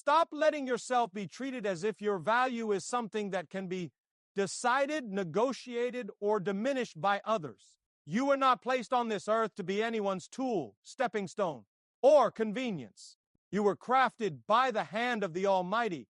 Stop letting yourself be treated as if your value is something that can be decided, negotiated, or diminished by others. You are not placed on this earth to be anyone's tool, stepping stone, or convenience. You were crafted by the hand of the Almighty,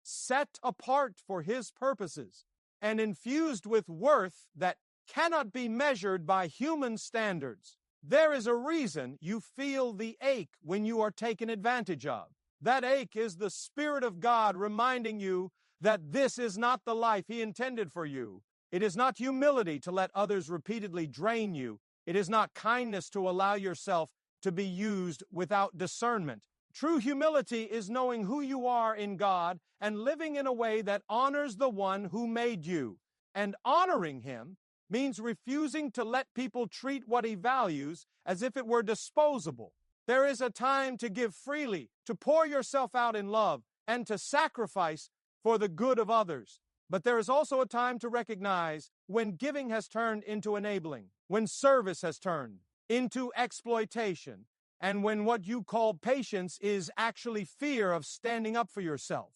set apart for His purposes, and infused with worth that cannot be measured by human standards. There is a reason you feel the ache when you are taken advantage of. That ache is the Spirit of God reminding you that this is not the life He intended for you. It is not humility to let others repeatedly drain you. It is not kindness to allow yourself to be used without discernment. True humility is knowing who you are in God and living in a way that honors the one who made you. And honoring Him means refusing to let people treat what He values as if it were disposable. There is a time to give freely, to pour yourself out in love, and to sacrifice for the good of others. But there is also a time to recognize when giving has turned into enabling, when service has turned into exploitation, and when what you call patience is actually fear of standing up for yourself.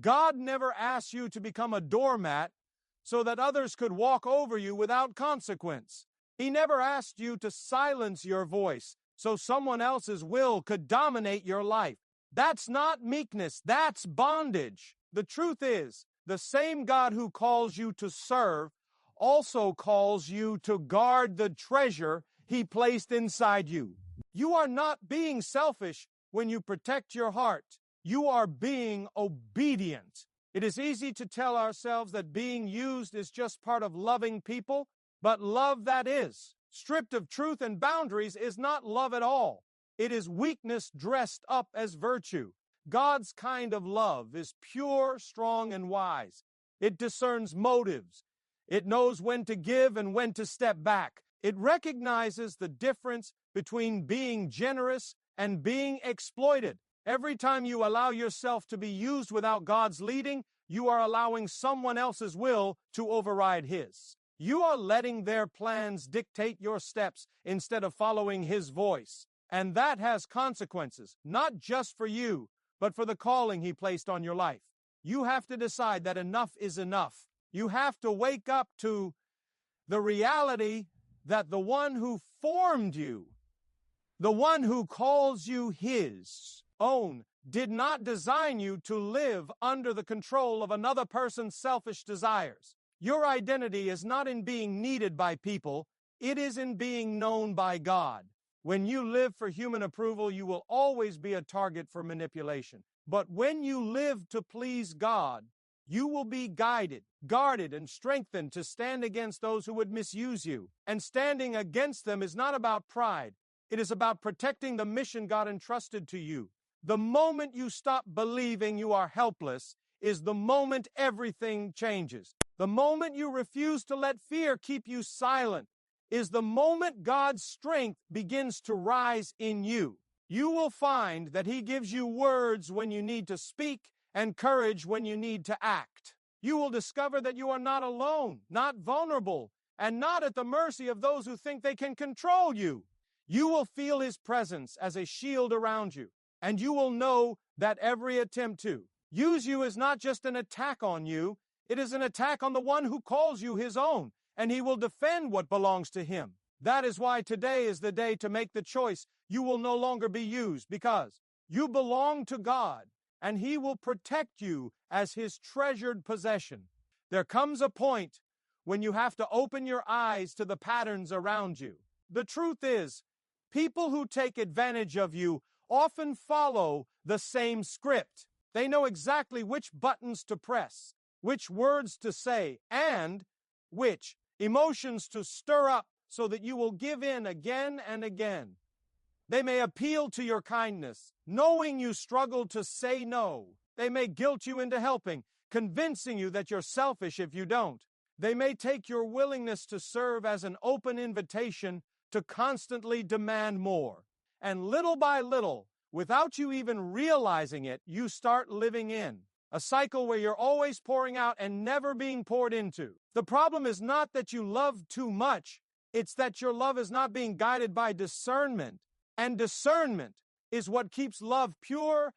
God never asked you to become a doormat so that others could walk over you without consequence. He never asked you to silence your voice so someone else's will could dominate your life. That's not meekness, that's bondage. The truth is, the same God who calls you to serve also calls you to guard the treasure He placed inside you. You are not being selfish when you protect your heart. You are being obedient. It is easy to tell ourselves that being used is just part of loving people, but love that is stripped of truth and boundaries is not love at all. It is weakness dressed up as virtue. God's kind of love is pure, strong, and wise. It discerns motives. It knows when to give and when to step back. It recognizes the difference between being generous and being exploited. Every time you allow yourself to be used without God's leading, you are allowing someone else's will to override His. You are letting their plans dictate your steps instead of following His voice. And that has consequences, not just for you, but for the calling He placed on your life. You have to decide that enough is enough. You have to wake up to the reality that the one who formed you, the one who calls you His own, did not design you to live under the control of another person's selfish desires. Your identity is not in being needed by people, it is in being known by God. When you live for human approval, you will always be a target for manipulation. But when you live to please God, you will be guided, guarded, and strengthened to stand against those who would misuse you. And standing against them is not about pride. It is about protecting the mission God entrusted to you. The moment you stop believing you are helpless is the moment everything changes. The moment you refuse to let fear keep you silent is the moment God's strength begins to rise in you. You will find that He gives you words when you need to speak and courage when you need to act. You will discover that you are not alone, not vulnerable, and not at the mercy of those who think they can control you. You will feel His presence as a shield around you, and you will know that every attempt to use you is not just an attack on you, it is an attack on the one who calls you His own, and He will defend what belongs to Him. That is why today is the day to make the choice. You will no longer be used because you belong to God, and He will protect you as His treasured possession. There comes a point when you have to open your eyes to the patterns around you. The truth is, people who take advantage of you often follow the same script. They know exactly which buttons to press, which words to say, and which emotions to stir up so that you will give in again and again. They may appeal to your kindness, knowing you struggle to say no. They may guilt you into helping, convincing you that you're selfish if you don't. They may take your willingness to serve as an open invitation to constantly demand more. And little by little, without you even realizing it, you start living in a cycle where you're always pouring out and never being poured into. The problem is not that you love too much, it's that your love is not being guided by discernment. And discernment is what keeps love pure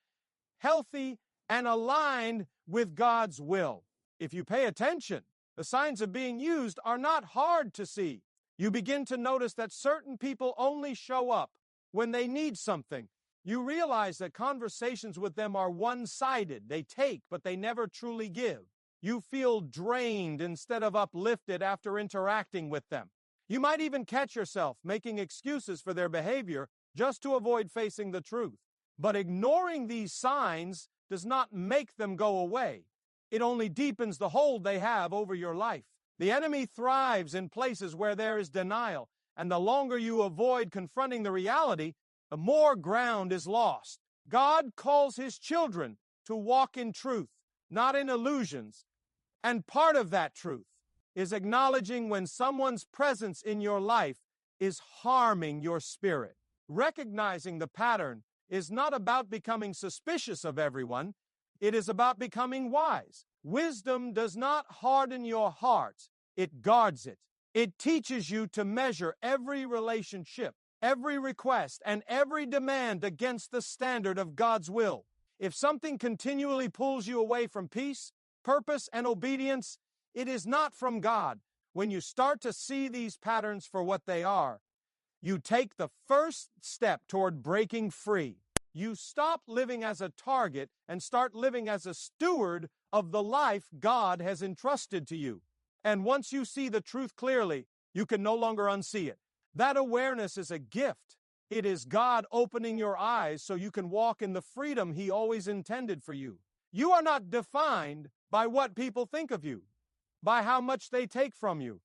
healthy, and aligned with God's will. If you pay attention, the signs of being used are not hard to see. You begin to notice that certain people only show up when they need something. You realize that conversations with them are one-sided. They take, but they never truly give. You feel drained instead of uplifted after interacting with them. You might even catch yourself making excuses for their behavior just to avoid facing the truth. But ignoring these signs does not make them go away. It only deepens the hold they have over your life. The enemy thrives in places where there is denial, and the longer you avoid confronting the reality, the more ground is lost. God calls His children to walk in truth, not in illusions. And part of that truth is acknowledging when someone's presence in your life is harming your spirit. Recognizing the pattern is not about becoming suspicious of everyone. It is about becoming wise. Wisdom does not harden your heart. It guards it. It teaches you to measure every relationship, every request, and every demand against the standard of God's will. If something continually pulls you away from peace, purpose, and obedience, it is not from God. When you start to see these patterns for what they are, you take the first step toward breaking free. You stop living as a target and start living as a steward of the life God has entrusted to you. And once you see the truth clearly, you can no longer unsee it. That awareness is a gift. It is God opening your eyes so you can walk in the freedom He always intended for you. You are not defined by what people think of you, by how much they take from you,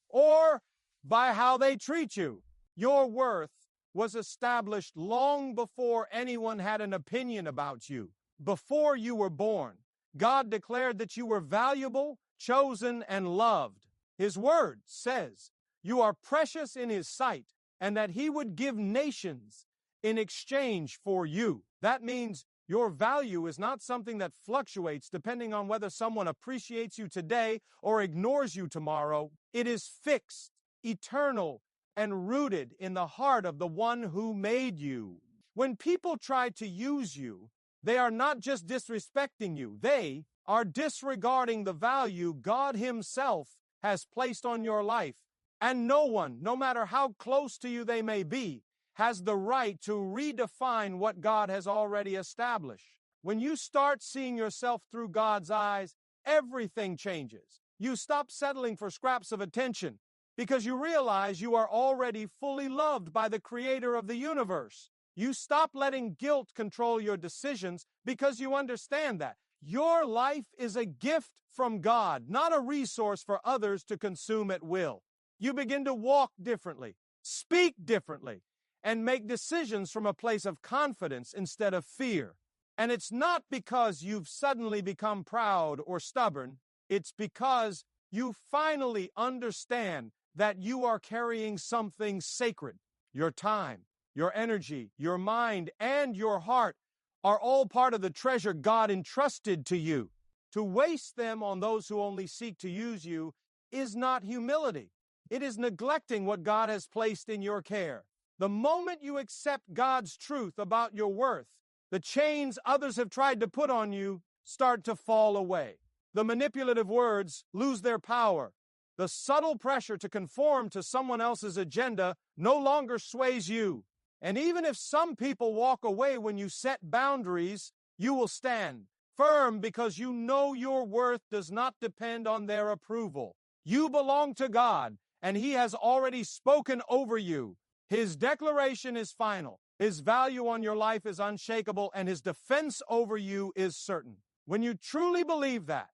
or by how they treat you. Your worth was established long before anyone had an opinion about you. Before you were born, God declared that you were valuable, chosen, and loved. His word says you are precious in His sight and that He would give nations in exchange for you. That means your value is not something that fluctuates depending on whether someone appreciates you today or ignores you tomorrow. It is fixed, eternal, and rooted in the heart of the one who made you. When people try to use you, they are not just disrespecting you. They are disregarding the value God Himself has placed on your life. And no one, no matter how close to you they may be, has the right to redefine what God has already established. When you start seeing yourself through God's eyes, everything changes. You stop settling for scraps of attention because you realize you are already fully loved by the Creator of the universe. You stop letting guilt control your decisions because you understand that your life is a gift from God, not a resource for others to consume at will. You begin to walk differently, speak differently, and make decisions from a place of confidence instead of fear. And it's not because you've suddenly become proud or stubborn. It's because you finally understand that you are carrying something sacred. Your time, your energy, your mind, and your heart are all part of the treasure God entrusted to you. To waste them on those who only seek to use you is not humility. It is neglecting what God has placed in your care. The moment you accept God's truth about your worth, the chains others have tried to put on you start to fall away. The manipulative words lose their power. The subtle pressure to conform to someone else's agenda no longer sways you. And even if some people walk away when you set boundaries, you will stand firm because you know your worth does not depend on their approval. You belong to God, and He has already spoken over you. His declaration is final. His value on your life is unshakable, and His defense over you is certain. When you truly believe that,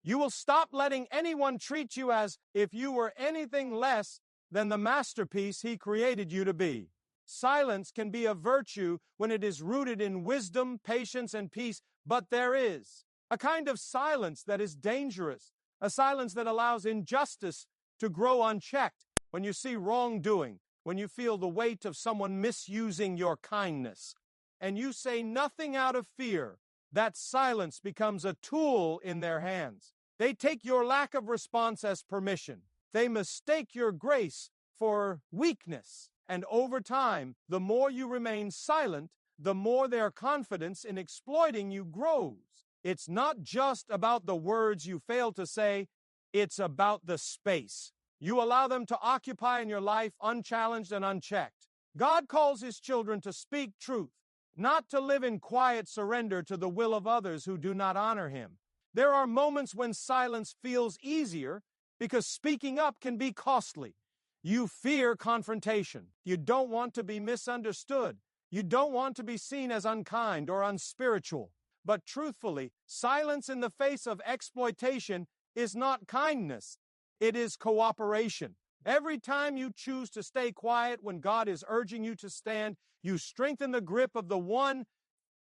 you will stop letting anyone treat you as if you were anything less than the masterpiece He created you to be. Silence can be a virtue when it is rooted in wisdom, patience, and peace, but there is a kind of silence that is dangerous, a silence that allows injustice to grow unchecked. When you see wrongdoing, when you feel the weight of someone misusing your kindness, and you say nothing out of fear, that silence becomes a tool in their hands. They take your lack of response as permission. They mistake your grace for weakness. And over time, the more you remain silent, the more their confidence in exploiting you grows. It's not just about the words you fail to say, it's about the space you allow them to occupy in your life unchallenged and unchecked. God calls His children to speak truth, not to live in quiet surrender to the will of others who do not honor Him. There are moments when silence feels easier because speaking up can be costly. You fear confrontation. You don't want to be misunderstood. You don't want to be seen as unkind or unspiritual. But truthfully, silence in the face of exploitation is not kindness. It is cooperation. Every time you choose to stay quiet when God is urging you to stand, you strengthen the grip of the one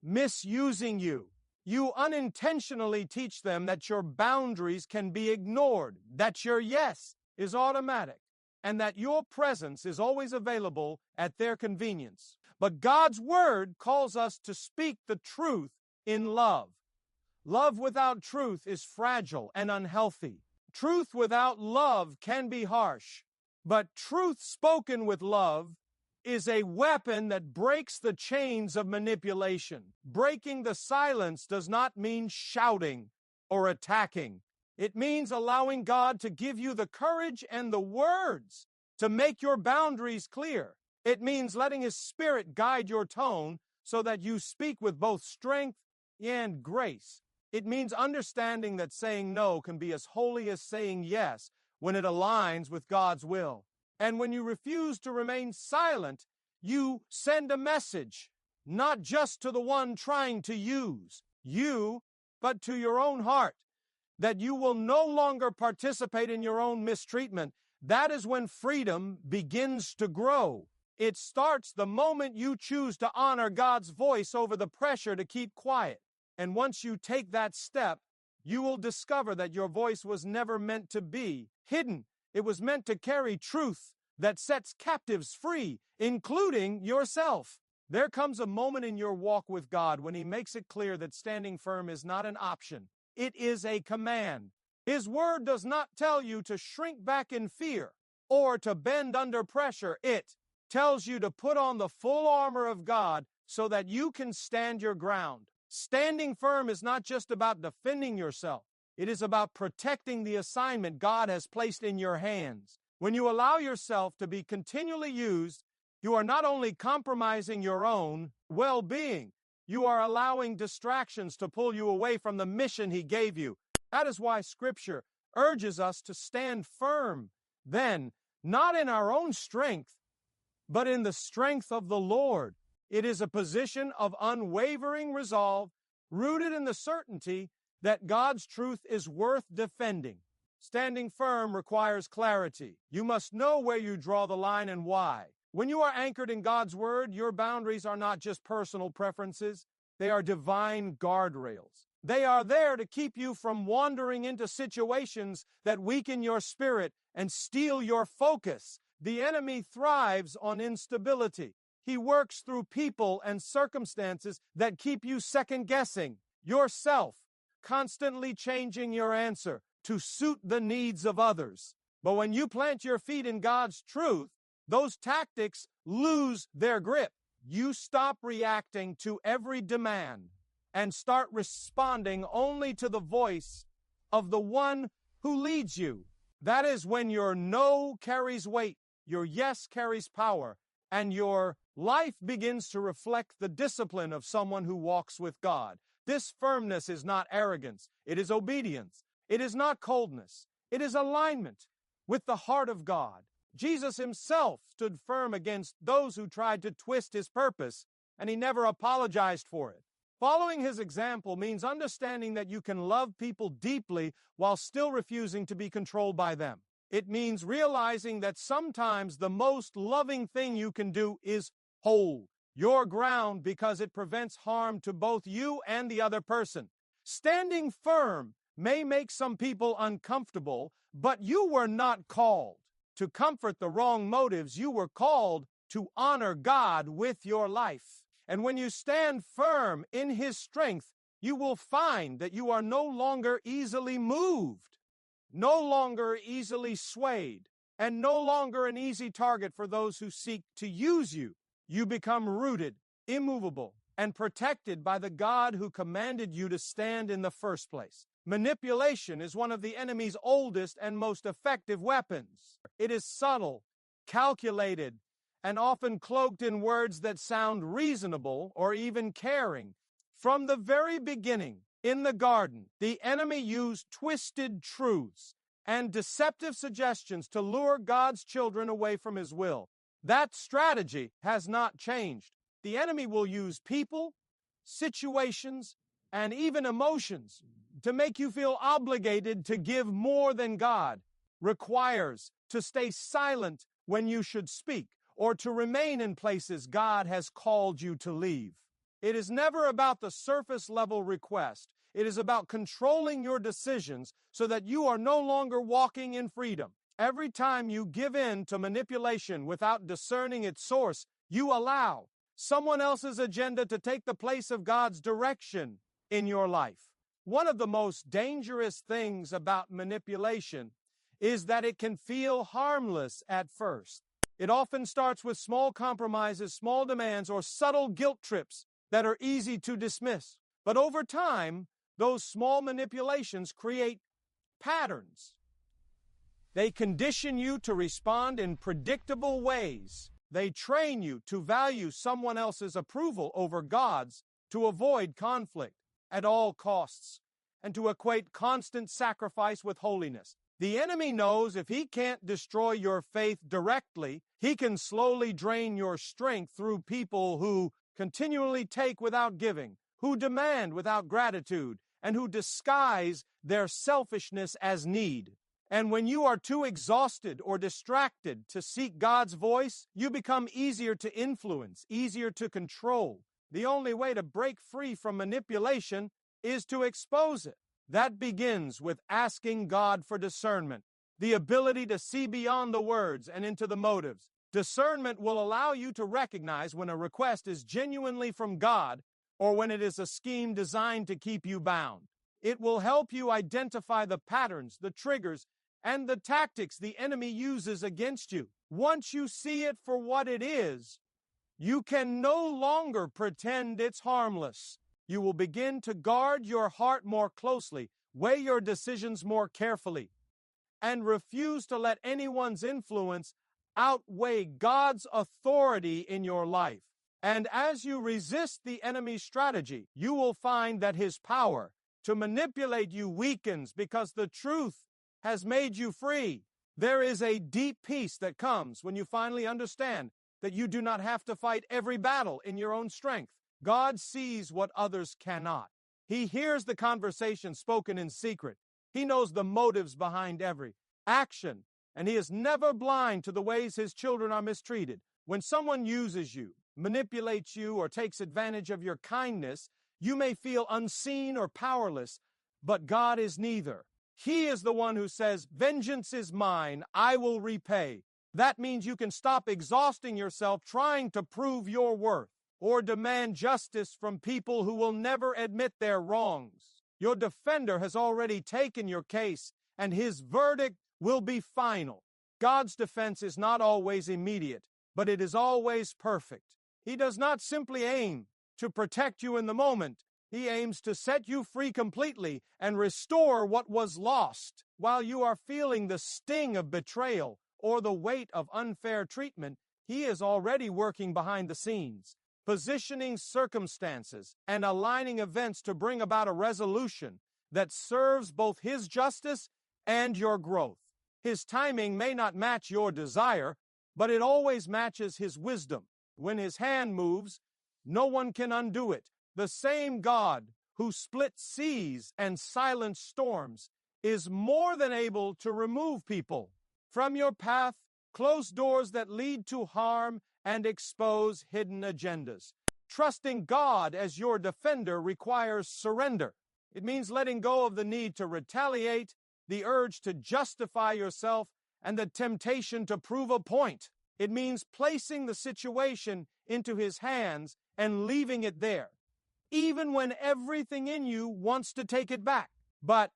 misusing you. You unintentionally teach them that your boundaries can be ignored, that your yes is automatic, and that your presence is always available at their convenience. But God's Word calls us to speak the truth in love. Love without truth is fragile and unhealthy. Truth without love can be harsh, but truth spoken with love is a weapon that breaks the chains of manipulation. Breaking the silence does not mean shouting or attacking. It means allowing God to give you the courage and the words to make your boundaries clear. It means letting His Spirit guide your tone so that you speak with both strength and grace. It means understanding that saying no can be as holy as saying yes when it aligns with God's will. And when you refuse to remain silent, you send a message, not just to the one trying to use you, but to your own heart, that you will no longer participate in your own mistreatment. That is when freedom begins to grow. It starts the moment you choose to honor God's voice over the pressure to keep quiet. And once you take that step, you will discover that your voice was never meant to be hidden. It was meant to carry truth that sets captives free, including yourself. There comes a moment in your walk with God when He makes it clear that standing firm is not an option. It is a command. His Word does not tell you to shrink back in fear or to bend under pressure. It tells you to put on the full armor of God so that you can stand your ground. Standing firm is not just about defending yourself. It is about protecting the assignment God has placed in your hands. When you allow yourself to be continually used, you are not only compromising your own well-being, you are allowing distractions to pull you away from the mission He gave you. That is why Scripture urges us to stand firm, then, not in our own strength, but in the strength of the Lord. It is a position of unwavering resolve, rooted in the certainty that God's truth is worth defending. Standing firm requires clarity. You must know where you draw the line and why. When you are anchored in God's Word, your boundaries are not just personal preferences. They are divine guardrails. They are there to keep you from wandering into situations that weaken your spirit and steal your focus. The enemy thrives on instability. He works through people and circumstances that keep you second-guessing yourself, constantly changing your answer to suit the needs of others. But when you plant your feet in God's truth, those tactics lose their grip. You stop reacting to every demand and start responding only to the voice of the one who leads you. That is when your no carries weight, your yes carries power, and your life begins to reflect the discipline of someone who walks with God. This firmness is not arrogance. It is obedience. It is not coldness. It is alignment with the heart of God. Jesus Himself stood firm against those who tried to twist His purpose, and He never apologized for it. Following His example means understanding that you can love people deeply while still refusing to be controlled by them. It means realizing that sometimes the most loving thing you can do is hold your ground because it prevents harm to both you and the other person. Standing firm may make some people uncomfortable, but you were not called to comfort the wrong motives. You were called to honor God with your life. And when you stand firm in His strength, you will find that you are no longer easily moved, no longer easily swayed, and no longer an easy target for those who seek to use you. You become rooted, immovable, and protected by the God who commanded you to stand in the first place. Manipulation is one of the enemy's oldest and most effective weapons. It is subtle, calculated, and often cloaked in words that sound reasonable or even caring. From the very beginning, in the garden, the enemy used twisted truths and deceptive suggestions to lure God's children away from His will. That strategy has not changed. The enemy will use people, situations, and even emotions to make you feel obligated to give more than God requires, to stay silent when you should speak, or to remain in places God has called you to leave. It is never about the surface level request. It is about controlling your decisions so that you are no longer walking in freedom. Every time you give in to manipulation without discerning its source, you allow someone else's agenda to take the place of God's direction in your life. One of the most dangerous things about manipulation is that it can feel harmless at first. It often starts with small compromises, small demands, or subtle guilt trips that are easy to dismiss. But over time, those small manipulations create patterns. They condition you to respond in predictable ways. They train you to value someone else's approval over God's, to avoid conflict at all costs, and to equate constant sacrifice with holiness. The enemy knows if he can't destroy your faith directly, he can slowly drain your strength through people who continually take without giving, who demand without gratitude, and who disguise their selfishness as need. And when you are too exhausted or distracted to seek God's voice, you become easier to influence, easier to control. The only way to break free from manipulation is to expose it. That begins with asking God for discernment, the ability to see beyond the words and into the motives. Discernment will allow you to recognize when a request is genuinely from God or when it is a scheme designed to keep you bound. It will help you identify the patterns, the triggers, and the tactics the enemy uses against you. Once you see it for what it is, you can no longer pretend it's harmless. You will begin to guard your heart more closely, weigh your decisions more carefully, and refuse to let anyone's influence outweigh God's authority in your life. And as you resist the enemy's strategy, you will find that his power to manipulate you weakens because the truth has made you free. There is a deep peace that comes when you finally understand that you do not have to fight every battle in your own strength. God sees what others cannot. He hears the conversation spoken in secret. He knows the motives behind every action, and he is never blind to the ways his children are mistreated. When someone uses you, manipulates you, or takes advantage of your kindness, you may feel unseen or powerless, but God is neither. He is the one who says, "Vengeance is mine, I will repay." That means you can stop exhausting yourself trying to prove your worth or demand justice from people who will never admit their wrongs. Your defender has already taken your case, and his verdict will be final. God's defense is not always immediate, but it is always perfect. He does not simply aim to protect you in the moment. He aims to set you free completely and restore what was lost. While you are feeling the sting of betrayal or the weight of unfair treatment, he is already working behind the scenes, positioning circumstances and aligning events to bring about a resolution that serves both his justice and your growth. His timing may not match your desire, but it always matches his wisdom. When his hand moves, no one can undo it. The same God who split seas and silenced storms is more than able to remove people from your path, close doors that lead to harm, and expose hidden agendas. Trusting God as your defender requires surrender. It means letting go of the need to retaliate, the urge to justify yourself, and the temptation to prove a point. It means placing the situation into his hands and leaving it there, even when everything in you wants to take it back. But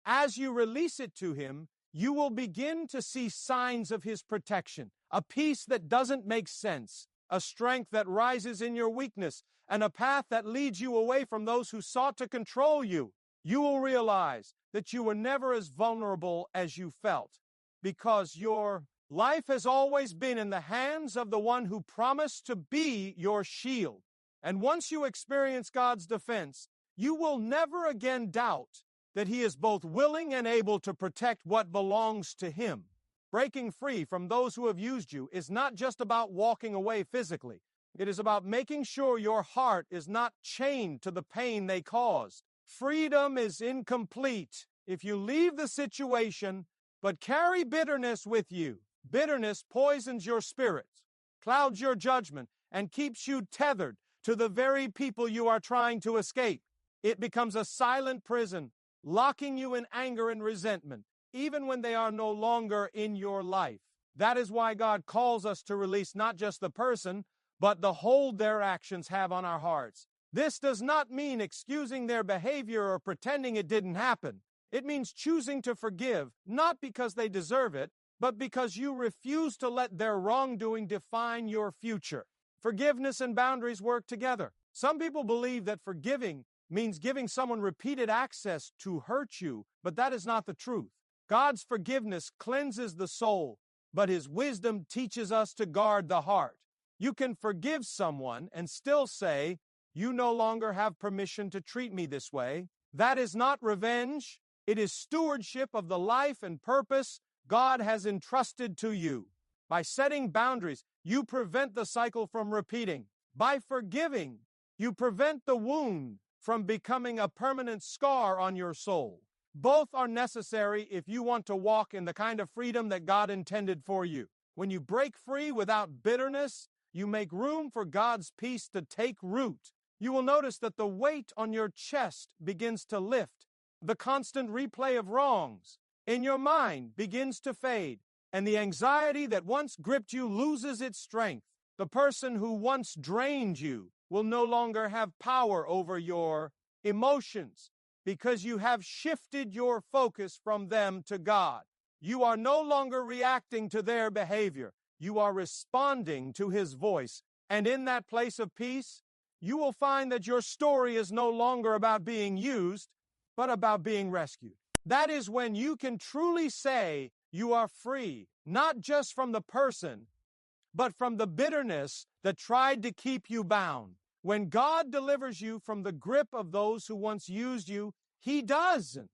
as you release it to him, you will begin to see signs of his protection, a peace that doesn't make sense, a strength that rises in your weakness, and a path that leads you away from those who sought to control you. You will realize that you were never as vulnerable as you felt, because your life has always been in the hands of the one who promised to be your shield. And once you experience God's defense, you will never again doubt that He is both willing and able to protect what belongs to Him. Breaking free from those who have used you is not just about walking away physically. It is about making sure your heart is not chained to the pain they caused. Freedom is incomplete if you leave the situation but carry bitterness with you. Bitterness poisons your spirit, clouds your judgment, and keeps you tethered to the very people you are trying to escape. It becomes a silent prison, locking you in anger and resentment, even when they are no longer in your life. That is why God calls us to release not just the person, but the hold their actions have on our hearts. This does not mean excusing their behavior or pretending it didn't happen. It means choosing to forgive, not because they deserve it, but because you refuse to let their wrongdoing define your future. Forgiveness and boundaries work together. Some people believe that forgiving means giving someone repeated access to hurt you, but that is not the truth. God's forgiveness cleanses the soul, but His wisdom teaches us to guard the heart. You can forgive someone and still say, "You no longer have permission to treat me this way." That is not revenge. It is stewardship of the life and purpose God has entrusted to you. By setting boundaries, you prevent the cycle from repeating. By forgiving, you prevent the wound from becoming a permanent scar on your soul. Both are necessary if you want to walk in the kind of freedom that God intended for you. When you break free without bitterness, you make room for God's peace to take root. You will notice that the weight on your chest begins to lift. The constant replay of wrongs in your mind begins to fade, and the anxiety that once gripped you loses its strength. The person who once drained you will no longer have power over your emotions because you have shifted your focus from them to God. You are no longer reacting to their behavior. You are responding to His voice. And in that place of peace, you will find that your story is no longer about being used, but about being rescued. That is when you can truly say you are free, not just from the person, but from the bitterness that tried to keep you bound. When God delivers you from the grip of those who once used you, He doesn't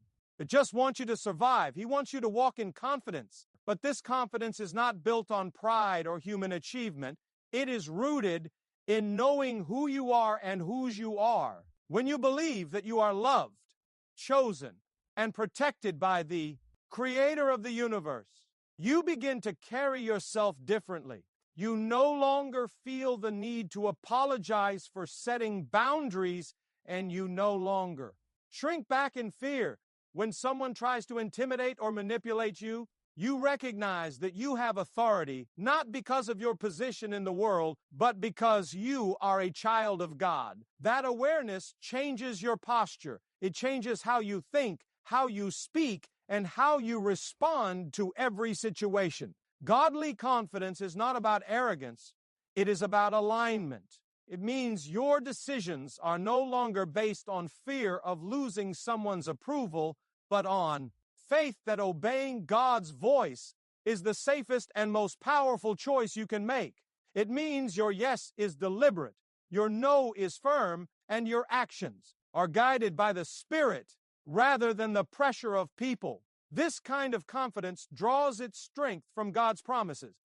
just want you to survive. He wants you to walk in confidence. But this confidence is not built on pride or human achievement. It is rooted in knowing who you are and whose you are. When you believe that you are loved, chosen, and protected by the Creator of the universe, you begin to carry yourself differently. You no longer feel the need to apologize for setting boundaries, and you no longer shrink back in fear. When someone tries to intimidate or manipulate you, you recognize that you have authority, not because of your position in the world, but because you are a child of God. That awareness changes your posture. It changes how you think, how you speak, and how you respond to every situation. Godly confidence is not about arrogance. It is about alignment. It means your decisions are no longer based on fear of losing someone's approval, but on faith that obeying God's voice is the safest and most powerful choice you can make. It means your yes is deliberate, your no is firm, and your actions are guided by the Spirit rather than the pressure of people. This kind of confidence draws its strength from God's promises,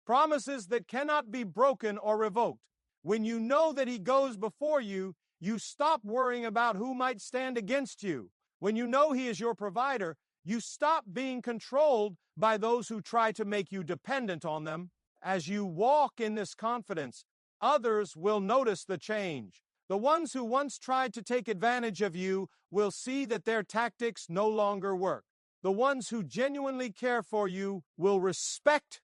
promises that cannot be broken or revoked. When you know that He goes before you, you stop worrying about who might stand against you. When you know He is your provider, you stop being controlled by those who try to make you dependent on them. As you walk in this confidence, others will notice the change. The ones who once tried to take advantage of you will see that their tactics no longer work. The ones who genuinely care for you will respect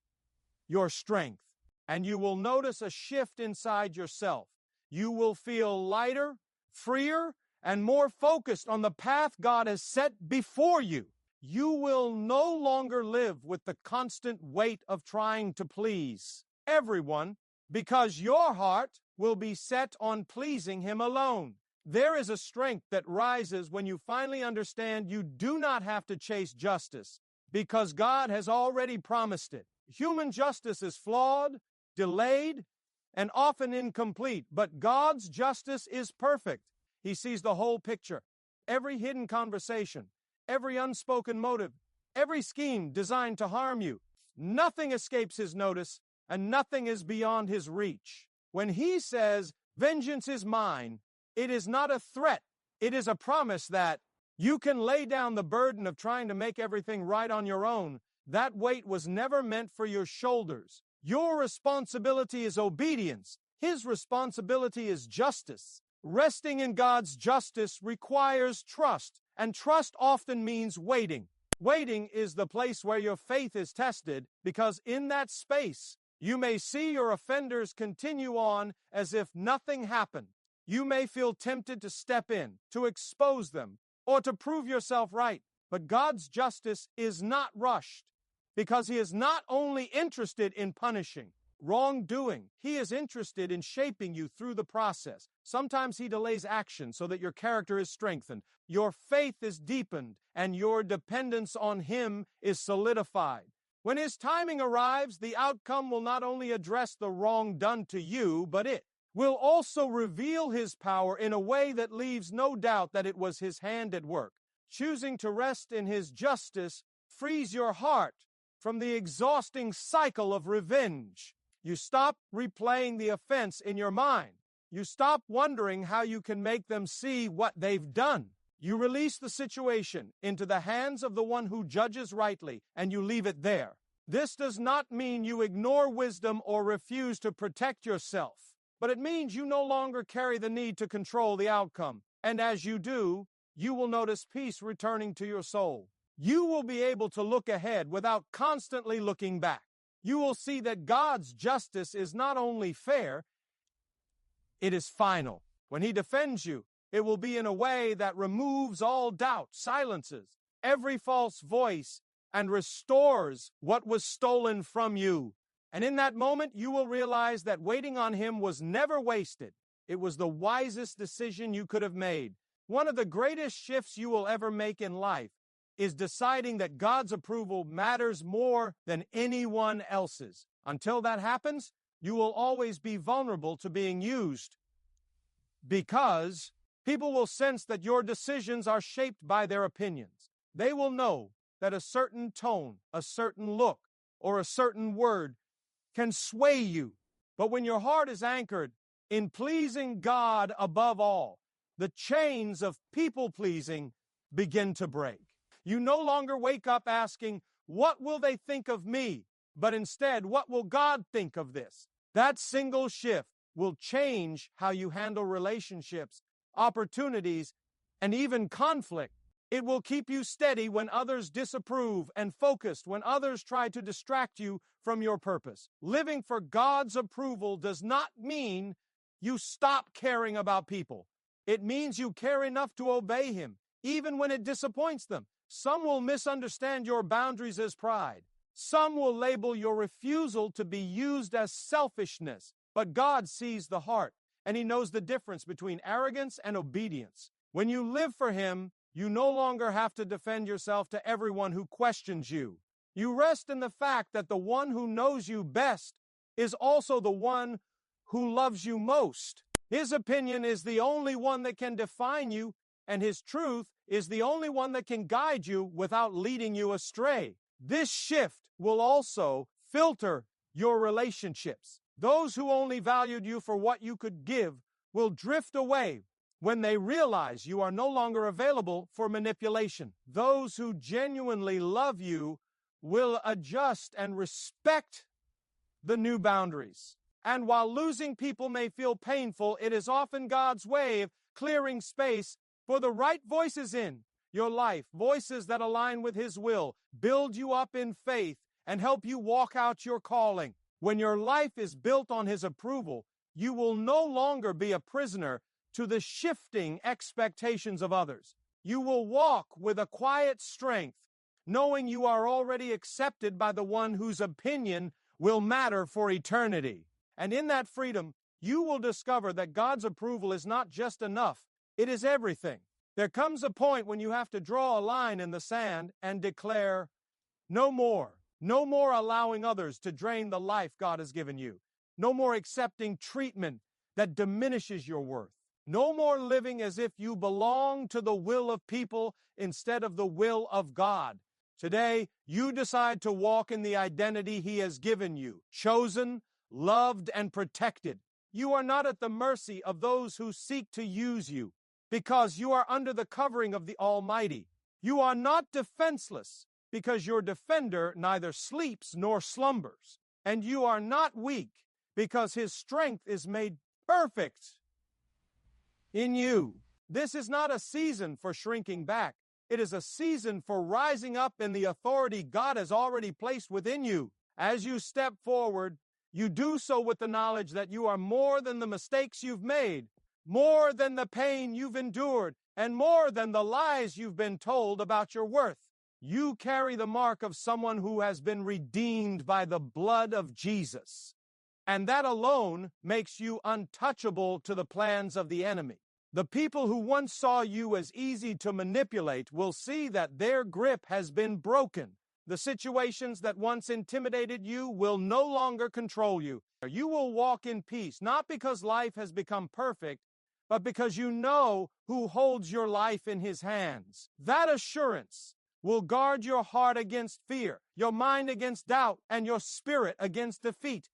your strength, and you will notice a shift inside yourself. You will feel lighter, freer, and more focused on the path God has set before you. You will no longer live with the constant weight of trying to please everyone because your heart will be set on pleasing Him alone. There is a strength that rises when you finally understand you do not have to chase justice, because God has already promised it. Human justice is flawed, delayed, and often incomplete, but God's justice is perfect. He sees the whole picture, every hidden conversation, every unspoken motive, every scheme designed to harm you. Nothing escapes His notice, and nothing is beyond His reach. When He says, "Vengeance is mine," it is not a threat. It is a promise that you can lay down the burden of trying to make everything right on your own. That weight was never meant for your shoulders. Your responsibility is obedience. His responsibility is justice. Resting in God's justice requires trust, and trust often means waiting. Waiting is the place where your faith is tested, because in that space, you may see your offenders continue on as if nothing happened. You may feel tempted to step in, to expose them, or to prove yourself right. But God's justice is not rushed, because He is not only interested in punishing wrongdoing, He is interested in shaping you through the process. Sometimes He delays action so that your character is strengthened, your faith is deepened, and your dependence on Him is solidified. When His timing arrives, the outcome will not only address the wrong done to you, but it will also reveal His power in a way that leaves no doubt that it was His hand at work. Choosing to rest in His justice frees your heart from the exhausting cycle of revenge. You stop replaying the offense in your mind. You stop wondering how you can make them see what they've done. You release the situation into the hands of the one who judges rightly, and you leave it there. This does not mean you ignore wisdom or refuse to protect yourself, but it means you no longer carry the need to control the outcome. And as you do, you will notice peace returning to your soul. You will be able to look ahead without constantly looking back. You will see that God's justice is not only fair, it is final. When He defends you, it will be in a way that removes all doubt, silences every false voice, and restores what was stolen from you. And in that moment, you will realize that waiting on Him was never wasted. It was the wisest decision you could have made. One of the greatest shifts you will ever make in life is deciding that God's approval matters more than anyone else's. Until that happens, you will always be vulnerable to being used, because people will sense that your decisions are shaped by their opinions. They will know that a certain tone, a certain look, or a certain word can sway you. But when your heart is anchored in pleasing God above all, the chains of people-pleasing begin to break. You no longer wake up asking, "What will they think of me?" but instead, "What will God think of this?" That single shift will change how you handle relationships, opportunities, and even conflict. It will keep you steady when others disapprove, and focused when others try to distract you from your purpose. Living for God's approval does not mean you stop caring about people. It means you care enough to obey Him, even when it disappoints them. Some will misunderstand your boundaries as pride. Some will label your refusal to be used as selfishness. But God sees the heart, and He knows the difference between arrogance and obedience. When you live for Him, you no longer have to defend yourself to everyone who questions you. You rest in the fact that the one who knows you best is also the one who loves you most. His opinion is the only one that can define you, and His truth is the only one that can guide you without leading you astray. This shift will also filter your relationships. Those who only valued you for what you could give will drift away when they realize you are no longer available for manipulation. Those who genuinely love you will adjust and respect the new boundaries. And while losing people may feel painful, it is often God's way of clearing space for the right voices in your life, voices that align with His will, build you up in faith, and help you walk out your calling. When your life is built on His approval, you will no longer be a prisoner to the shifting expectations of others. You will walk with a quiet strength, knowing you are already accepted by the one whose opinion will matter for eternity. And in that freedom, you will discover that God's approval is not just enough, it is everything. There comes a point when you have to draw a line in the sand and declare, no more. No more allowing others to drain the life God has given you. No more accepting treatment that diminishes your worth. No more living as if you belong to the will of people instead of the will of God. Today, you decide to walk in the identity He has given you, chosen, loved, and protected. You are not at the mercy of those who seek to use you, because you are under the covering of the Almighty. You are not defenseless, because your defender neither sleeps nor slumbers. And you are not weak, because His strength is made perfect in you. This is not a season for shrinking back. It is a season for rising up in the authority God has already placed within you. As you step forward, you do so with the knowledge that you are more than the mistakes you've made, more than the pain you've endured, and more than the lies you've been told about your worth. You carry the mark of someone who has been redeemed by the blood of Jesus. And that alone makes you untouchable to the plans of the enemy. The people who once saw you as easy to manipulate will see that their grip has been broken. The situations that once intimidated you will no longer control you. You will walk in peace, not because life has become perfect, but because you know who holds your life in His hands. That assurance will guard your heart against fear, your mind against doubt, and your spirit against defeat.